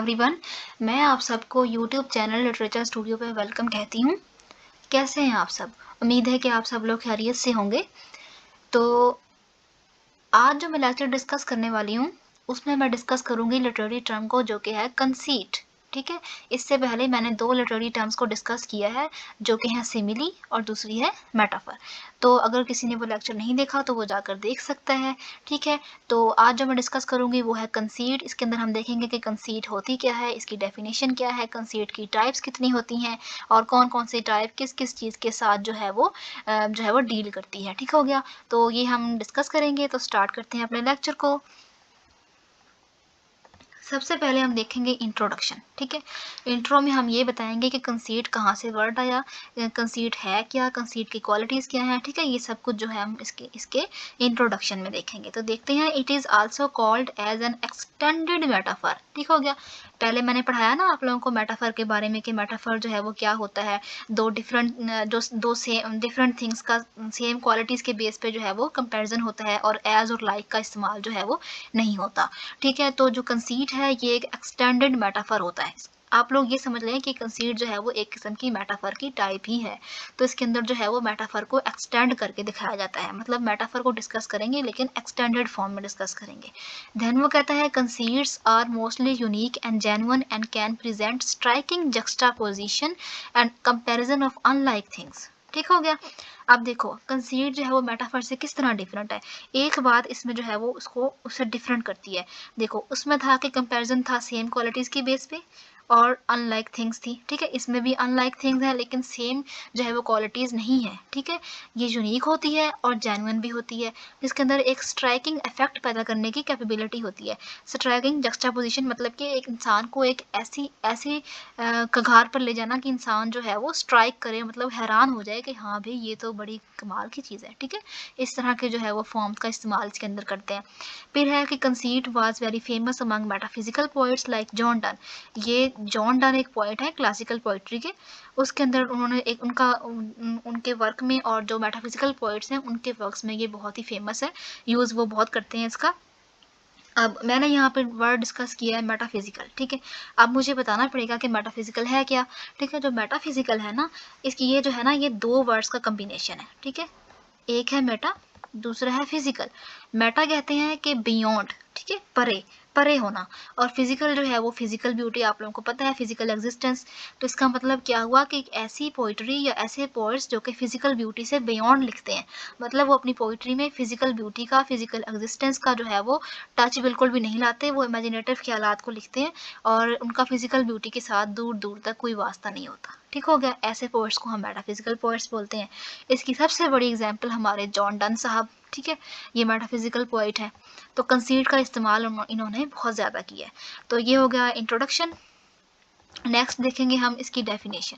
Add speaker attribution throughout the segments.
Speaker 1: Everyone, मैं आप सबको यूट्यूब चैनल लिटरेचर स्टूडियो पे वेलकम कहती हूँ। कैसे हैं आप सब? उम्मीद है कि आप सब लोग खैरियत से होंगे। तो आज जो मैं लेक्चर डिस्कस करने वाली हूँ, उसमें मैं डिस्कस करूँगी लिटरेरी टर्म को, जो कि है कंसीट। ठीक है, इससे पहले मैंने 2 लिटरेरी टर्म्स को डिस्कस किया है, जो कि हैं सिमिली और दूसरी है मेटाफर। तो अगर किसी ने वो लेक्चर नहीं देखा तो वो जाकर देख सकता है। ठीक है, तो आज जो मैं डिस्कस करूँगी वो है कंसीट। इसके अंदर हम देखेंगे कि कंसीट होती क्या है, इसकी डेफिनेशन क्या है, कंसीट की टाइप्स कितनी होती हैं और कौन कौन सी टाइप किस किस चीज़ के साथ जो है वो डील करती है। ठीक हो गया, तो ये हम डिस्कस करेंगे। तो स्टार्ट करते हैं अपने लेक्चर को। सबसे पहले हम देखेंगे इंट्रोडक्शन। ठीक है, इंट्रो में हम ये बताएंगे कि कंसीट कहाँ से वर्ड आया, कंसीट है क्या, कंसीट की क्वालिटीज़ क्या हैं। ठीक है, ये सब कुछ जो है हम इसके इंट्रोडक्शन में देखेंगे। तो देखते हैं, it is also called as an extended metaphor. ठीक हो गया, पहले मैंने पढ़ाया ना आप लोगों को मेटाफर के बारे में कि मेटाफर जो है वो क्या होता है। दो डिफरेंट थिंग्स का सेम क्वालिटीज़ के बेस पे जो है वो कंपैरिजन होता है और एज और लाइक का इस्तेमाल जो है वो नहीं होता। ठीक है, तो जो कंसीट है ये एक एक्सटेंडेड मेटाफर होता है। आप लोग ये समझ लें कि कंसीट जो है वो एक किस्म की मेटाफर की टाइप ही है। तो इसके अंदर जो है वो मेटाफर को एक्सटेंड करके दिखाया जाता है, मतलब मेटाफर को डिस्कस करेंगे लेकिन एक्सटेंडेड फॉर्म में डिस्कस करेंगे। देन वो कहता है conceits are mostly unique and genuine and can present striking juxtaposition and comparison of unlike things. ठीक हो गया, अब देखो कंसीट जो है वो मेटाफर से किस तरह डिफरेंट है। एक बात इसमें जो है वो उसको उससे डिफरेंट करती है। देखो, उसमें था कि कंपैरिजन था सेम क्वालिटीज़ की बेस पे और अनलाइक थिंग्स थी। ठीक है, इसमें भी अनलाइक थिंग्स है लेकिन सेम जो है वो क्वालिटीज़ नहीं है। ठीक है, ये यूनिक होती है और जेन्युइन भी होती है, जिसके अंदर एक स्ट्राइकिंग इफेक्ट पैदा करने की कैपेबिलिटी होती है। स्ट्राइकिंग जक्सटापोजिशन मतलब कि एक इंसान को एक ऐसी ऐसी कगार पर ले जाना कि इंसान जो है वो स्ट्राइक करे, मतलब हैरान हो जाए कि हाँ भाई ये तो बड़ी कमाल की चीज़ है। ठीक है, इस तरह के जो है वो फॉर्म्स का इस्तेमाल इसके अंदर करते हैं। फिर है कि conceit was very famous among metaphysical poets like John Donne. ये जॉन डन एक पोइट है क्लासिकल पोइट्री के, उसके अंदर उन्होंने एक उनके वर्क में और जो मेटाफिजिकल पोइट्स हैं उनके वर्क्स में ये बहुत ही फेमस है, यूज़ वो बहुत करते हैं इसका। अब मैंने यहाँ पे वर्ड डिस्कस किया है मेटाफिजिकल। ठीक है, अब मुझे बताना पड़ेगा कि मेटाफिजिकल है क्या। ठीक है, जो मेटाफिजिकल है ना, इसकी ये जो है ना ये 2 वर्ड्स का कम्बिनेशन है। ठीक है, एक है मेटा, दूसरा है फिजिकल। मेटा कहते हैं कि बियॉन्ड, ठीक है, परे परे होना, और फिजिकल जो है वो फिजिकल ब्यूटी, आप लोगों को पता है फिजिकल एग्जिस्टेंस। तो इसका मतलब क्या हुआ कि एक ऐसी पोइट्री या ऐसे पोइट्स जो कि फिजिकल ब्यूटी से बियॉन्ड लिखते हैं, मतलब वो अपनी पोइट्री में फिजिकल ब्यूटी का, फिजिकल एग्जिस्टेंस का जो है वो टच बिल्कुल भी नहीं लाते, वो इमेजिनेटिव ख्यालात को लिखते हैं और उनका फिजिकल ब्यूटी के साथ दूर दूर तक कोई वास्ता नहीं होता। ठीक हो गया, ऐसे पोइट्स को हम मेटाफिजिकल पोइट्स बोलते हैं। इसकी सबसे बड़ी एग्जाम्पल हमारे जॉन डन साहब। ठीक है, ये मेटाफिजिकल पोइट है, तो कंसीट का इस्तेमाल इन्होंने बहुत ज़्यादा किया है। तो ये हो गया इंट्रोडक्शन। नेक्स्ट देखेंगे हम इसकी डेफिनेशन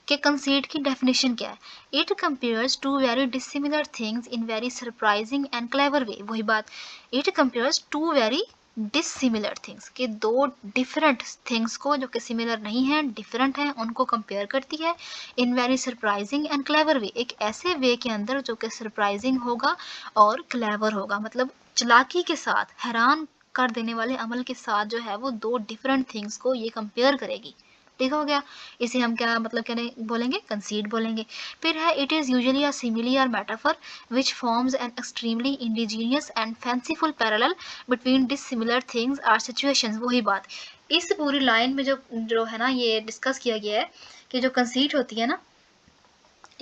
Speaker 1: कि कंसीट की डेफिनेशन क्या है। It compares two very dissimilar things in very surprising and clever way. वही बात, it compares two very dissimilar things के 2 डिफरेंट थिंग्स को जो कि सिमिलर नहीं है, डिफरेंट हैं, उनको कंपेयर करती है in very surprising and clever way, एक ऐसे वे के अंदर जो कि सरप्राइजिंग होगा और क्लेवर होगा, मतलब चालाकी के साथ, हैरान कर देने वाले अमल के साथ जो है वो 2 डिफरेंट थिंग्स को ये कंपेयर करेगी। ठीक हो गया, इसे हम क्या मतलब क्या बोलेंगे, कंसीट बोलेंगे। फिर है it is usually a simile और metaphor which forms an extremely indigenous and fanciful parallel between dissimilar things or situations. वही बात, इस पूरी लाइन में जो जो है ना ये डिस्कस किया गया है कि जो कंसीट होती है ना,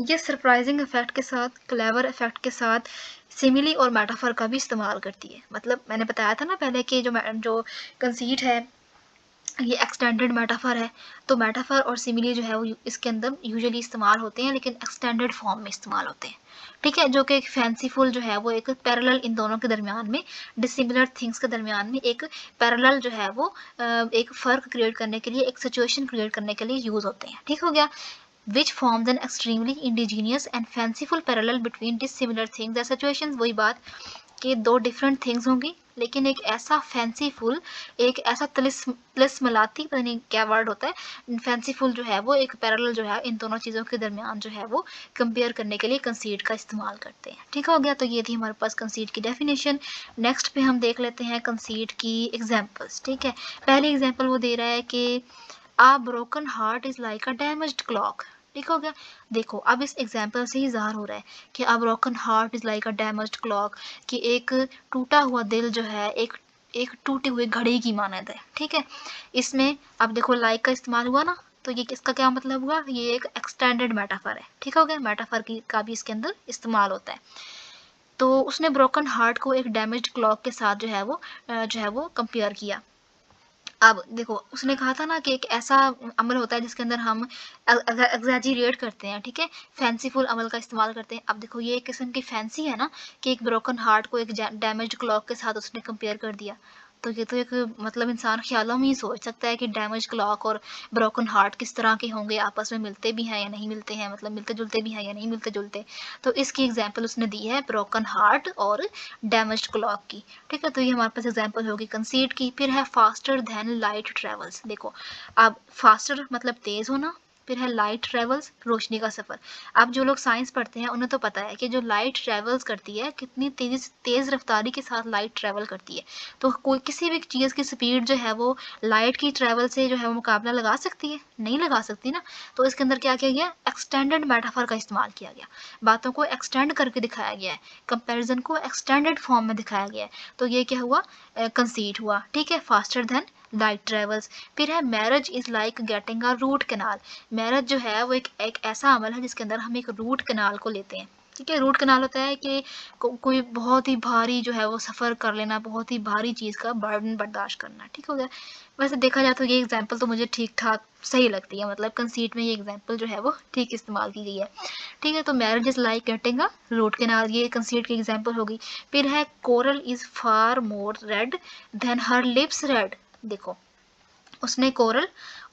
Speaker 1: ये सरप्राइजिंग इफेक्ट के साथ, क्लेवर इफेक्ट के साथ सिमिली और मेटाफर का भी इस्तेमाल करती है। मतलब मैंने बताया था ना पहले कि जो कंसीट है ये एक्सटेंडेड मेटाफर है, तो मेटाफर और सिमिली जो है वो इसके अंदर यूजुअली इस्तेमाल होते हैं लेकिन एक्सटेंडेड फॉर्म में इस्तेमाल होते हैं। ठीक है, जो कि एक फैंसीफुल जो है वो एक पैरेलल इन दोनों के दरमियान में, डिसिमिलर थिंग्स के दरमियान में एक पैरेलल जो है वो एक फ़र्क क्रिएट करने के लिए, एक सिचुएशन क्रिएट करने के लिए यूज़ होते हैं। ठीक हो गया, which forms an extremely indigenous and fanciful parallel between dissimilar things या situations। वही बात कि 2 डिफरेंट थिंग्स होंगी लेकिन एक ऐसा फैंसीफुल, एक ऐसा तिलिस्मलाती, पता नहीं क्या वर्ड होता है, फैंसीफुल जो है वो एक पैरेलल जो है इन दोनों चीज़ों के दरमियान जो है वो कंपेयर करने के लिए कंसीड का इस्तेमाल करते हैं। ठीक हो गया, तो ये थी हमारे पास कंसीड की डेफिनेशन। नेक्स्ट पे हम देख लेते हैं कंसीड की एग्जाम्पल्स। ठीक है, पहली एग्जाम्पल वो दे रहा है कि a broken heart is like a damaged clock. ठीक हो गया, देखो अब इस एग्जाम्पल से ही ज़ाहिर हो रहा है कि a broken heart is like a damaged clock, कि एक टूटा हुआ दिल जो है एक एक टूटी हुई घड़ी की मानद है। ठीक है, इसमें अब देखो लाइक का इस्तेमाल हुआ ना, तो ये किसका क्या मतलब हुआ, ये एक एक्सटेंडेड मेटाफर है। ठीक हो गया, मेटाफर की का भी इसके अंदर इस्तेमाल होता है। तो उसने ब्रोकन हार्ट को एक डैमेज्ड क्लॉक के साथ जो है वो कंपेयर किया। अब देखो उसने कहा था ना कि एक ऐसा अमल होता है जिसके अंदर हम एग्जैजरेट करते हैं, ठीक है, फैंसीफुल अमल का इस्तेमाल करते हैं। अब देखो ये एक किस्म की फैंसी है ना कि एक ब्रोकन हार्ट को एक डैमेज्ड क्लॉक के साथ उसने कंपेयर कर दिया। तो ये तो एक मतलब इंसान ख्यालों में ही सोच सकता है कि डैमेज क्लॉक और ब्रोकन हार्ट किस तरह के होंगे, आपस में मिलते भी हैं या नहीं मिलते हैं, मतलब मिलते जुलते भी हैं या नहीं मिलते जुलते। तो इसकी एग्जाम्पल उसने दी है ब्रोकन हार्ट और डैमेज क्लॉक की। ठीक है, तो ये हमारे पास एग्जाम्पल होगी कंसीड की। फिर है फास्टर देन लाइट ट्रेवल्स। देखो अब फास्टर मतलब तेज होना, फिर है लाइट ट्रेवल्स, रोशनी का सफ़र। अब जो लोग साइंस पढ़ते हैं उन्हें तो पता है कि जो लाइट ट्रेवल्स करती है कितनी तेज़ रफ्तारी के साथ लाइट ट्रेवल करती है। तो कोई किसी भी चीज़ की स्पीड जो है वो लाइट की ट्रेवल से जो है वो मुकाबला लगा सकती है, नहीं लगा सकती ना। तो इसके अंदर क्या किया गया, एक्सटेंडेड मेटाफर का इस्तेमाल किया गया, बातों को एक्सटेंड करके दिखाया गया है, कंपैरिजन को एक्सटेंडेड फॉर्म में दिखाया गया है। तो ये क्या हुआ, कंसीड हुआ। ठीक है, फास्टर देन लाइट ट्रेवल्स। फिर है marriage is like getting a root canal. Marriage जो है वो एक ऐसा अमल है जिसके अंदर हम एक रूट कनाल को लेते हैं। ठीक है, रूट कनाल होता है कि कोई बहुत ही भारी जो है वो सफ़र कर लेना, बहुत ही भारी चीज़ का बर्डन बर्दाश्त करना। ठीक हो गया, वैसे देखा जाए तो ये एग्जाम्पल तो मुझे ठीक ठाक सही लगती है, मतलब कंसीड में ये एग्जाम्पल जो है वो ठीक इस्तेमाल की गई है। ठीक है, तो marriage is like getting a root canal, ये कंसीड की एग्जाम्पल होगी। फिर है coral is far more red than her lips red. देखो उसने कोरल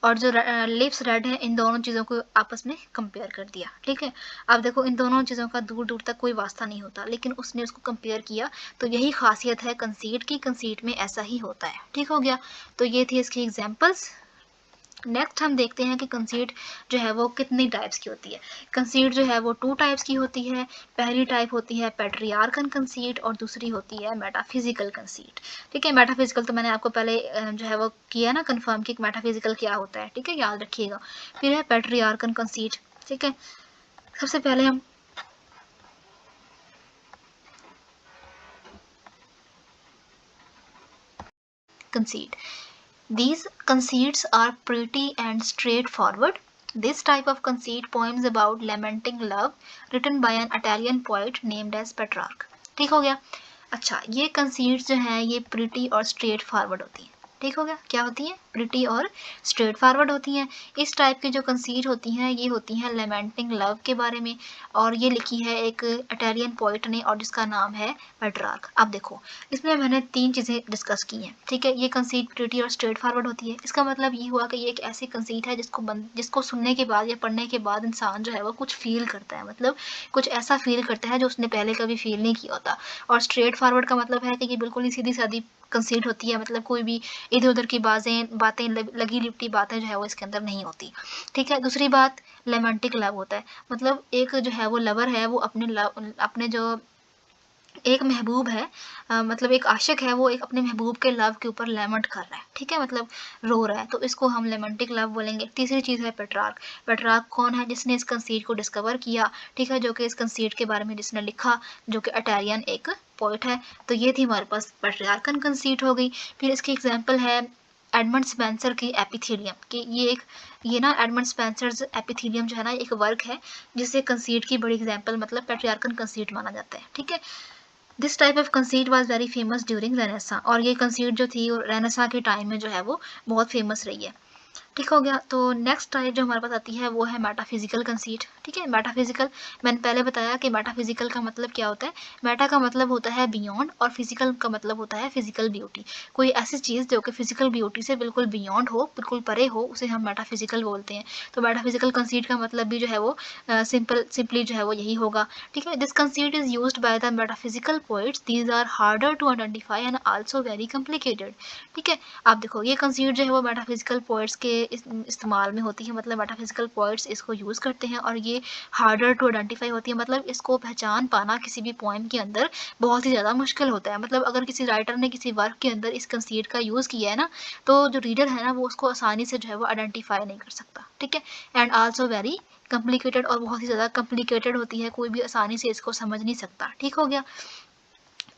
Speaker 1: और जो लिप्स रेड है इन दोनों चीज़ों को आपस में कंपेयर कर दिया। ठीक है, अब देखो इन दोनों चीज़ों का दूर दूर तक कोई वास्ता नहीं होता, लेकिन उसने उसको कंपेयर किया। तो यही खासियत है कंसीड की, कंसीड में ऐसा ही होता है। ठीक हो गया, तो ये थी इसकी एग्जाम्पल्स। नेक्स्ट हम देखते हैं कि कंसीड जो है वो कितनी टाइप्स की होती है। कंसीड जो है वो 2 टाइप्स की होती है। पहली टाइप होती है पैट्रियार्कल कंसीड और दूसरी होती है मेटाफिजिकल कंसीड। ठीक है, मेटाफिजिकल तो मैंने आपको पहले जो है वो किया ना कन्फर्म कि मेटाफिजिकल क्या होता है। ठीक है, याद रखिएगा। फिर है पैट्रियार्कल कंसीड। ठीक है, सबसे पहले हम conceit. These conceits are pretty and straightforward. This type of conceit poems about lamenting love written by an Italian poet named as Petrarch. ठीक हो गया, अच्छा ये कंसीट्स जो हैं ये प्रिटी और स्ट्रेट फॉरवर्ड होती हैं। ठीक हो गया, क्या होती हैं, प्रिटी और स्ट्रेट फॉरवर्ड होती हैं। इस टाइप की जो कंसीट होती हैं ये होती हैं लेमेंटिंग लव के बारे में, और ये लिखी है एक इटालियन पोइट ने और जिसका नाम है पेट्रार्क। अब देखो इसमें मैंने 3 चीज़ें डिस्कस की हैं। ठीक है, ये कंसीट प्रिटी और स्ट्रेट फॉरवर्ड होती है। इसका मतलब ये हुआ कि ये एक ऐसी कंसीट है जिसको सुनने के बाद या पढ़ने के बाद इंसान जो है वो कुछ फील करता है, मतलब कुछ ऐसा फील करता है जो उसने पहले कभी फील नहीं किया होता। और स्ट्रेट फॉरवर्ड का मतलब है कि ये बिल्कुल ही सीधी सादी कंसीड होती है, मतलब कोई भी इधर उधर की बातें लगी लिपटी बातें जो है वो इसके अंदर नहीं होती। ठीक है, दूसरी बात लेमेंटिक लव होता है, मतलब एक जो है वो लवर है वो अपने जो एक महबूब है, मतलब एक आशिक है वो एक अपने महबूब के लव के ऊपर लेमेंट कर रहा है। ठीक है, मतलब रो रहा है, तो इसको हम लेमेंटिक लव बोलेंगे। तीसरी चीज़ है पेट्रार्क। पेट्रार्क कौन है, जिसने इस कंसीड को डिस्कवर किया। ठीक है, जो कि इस कंसीड के बारे में जिसने लिखा, जो कि इटालियन एक पोइट है। तो ये थी हमारे पास पेट्रियार्कन कंसीड हो गई। फिर इसकी एग्जाम्पल है एडमंड स्पेंसर की एपिथेलियम, कि ये ना एडमंड स्पेंसर्स एपिथेलियम जो है ना एक वर्क है जिसे कंसीड की बड़ी एग्जाम्पल मतलब पेट्रियार्कन कंसीड माना जाता है। ठीक है, this type of conceit was very famous during Renaissance, और ये कंसीट जो थी रेनेसा के टाइम में जो है वो बहुत फेमस रही है। ठीक हो गया। तो नेक्स्ट टाइप जो हमारे पास आती है वो है मेटाफिजिकल कंसीट। ठीक है, मेटाफिजिकल मैंने पहले बताया कि मेटाफिजिकल का मतलब क्या होता है। मेटा का मतलब होता है बियॉन्ड और फिजिकल का मतलब होता है फिजिकल ब्यूटी। कोई ऐसी चीज़ जो कि फिजिकल ब्यूटी से बिल्कुल बियॉन्ड हो, बिल्कुल परे हो, उसे हम मेटाफिजिकल बोलते हैं। तो मेटाफिजिकल कंसीट का मतलब भी जो है वो सिंपली जो है वो यही होगा। ठीक है, this conceit is used by the metaphysical poets, these are harder to identify and also very complicated. ठीक है, आप देखो ये कंसीट जो है वो मेटाफिजिकल पोइट्स के इस्तेमाल में होती है, मतलब मेटाफिजिकल पोइट्स इसको यूज़ करते हैं और ये हार्डर टू आइडेंटिफाई होती है, मतलब इसको पहचान पाना किसी भी पोएम के अंदर बहुत ही ज़्यादा मुश्किल होता है। मतलब अगर किसी राइटर ने किसी वर्क के अंदर इस कंसीट का यूज़ किया है ना, तो जो रीडर है ना वो उसको आसानी से जो है वो आइडेंटिफाई नहीं कर सकता। ठीक है, एंड आल्सो वेरी कॉम्प्लिकेटेड, और बहुत ही ज़्यादा कॉम्प्लिकेटेड होती है, कोई भी आसानी से इसको समझ नहीं सकता। ठीक हो गया।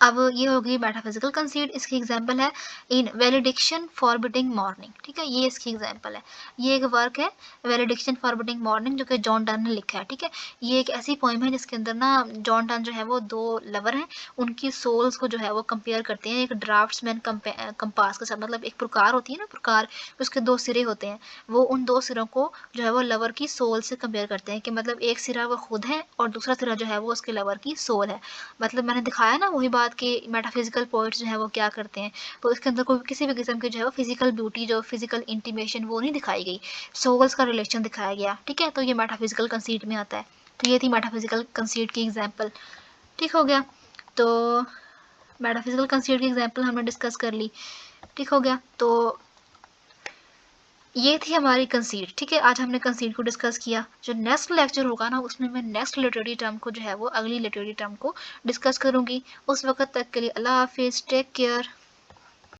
Speaker 1: अब ये हो गई मेटाफिजिकल कंसीट। इसकी एग्जांपल है इन वैलिडिक्शन फॉरबिडिंग मॉर्निंग। ठीक है, ये इसकी एग्जांपल है। ये एक वर्क है वैलिडिक्शन फॉरबिडिंग मॉर्निंग जो कि जॉन डन ने लिखा है। ठीक है, ये एक ऐसी पोइम है जिसके अंदर ना जॉन डन जो है वो दो लवर हैं, उनकी सोल्स को जो है वो कंपेयर करते हैं एक ड्राफ्ट्समैन कंपास के साथ। मतलब एक प्रकार होती है ना, प्रकार, उसके दो सिरे होते हैं, वो उन दो सिरों को जो है वो लवर की सोल से कंपेयर करते हैं कि मतलब एक सिरा वो खुद है और दूसरा सिरा जो है वो उसके लवर की सोल है। मतलब मैंने दिखाया ना वही बात कि मेटाफिजिकल पोइट्स जो है वो क्या करते हैं, तो इसके अंदर कोई किसी भी किस्म की जो है वो फिजिकल ब्यूटी, जो फिजिकल इंटीमेशन वो नहीं दिखाई गई, सोल्स का रिलेशन दिखाया गया। ठीक है, तो ये मेटाफिजिकल कंसीट में आता है। तो ये थी मेटाफिजिकल कंसीट की एग्जाम्पल। ठीक हो गया। तो मेटाफिजिकल कंसीट की एग्जाम्पल हमने डिस्कस कर ली। ठीक हो गया। तो ये थी हमारी कंसीट। ठीक है, आज हमने कंसीट को डिस्कस किया। जो नेक्स्ट लेक्चर होगा ना उसमें मैं नेक्स्ट लिटरेरी टर्म को जो है वो अगली लिटरेरी टर्म को डिस्कस करूंगी। उस वक्त तक के लिए अल्लाह हाफिज़, टेक केयर।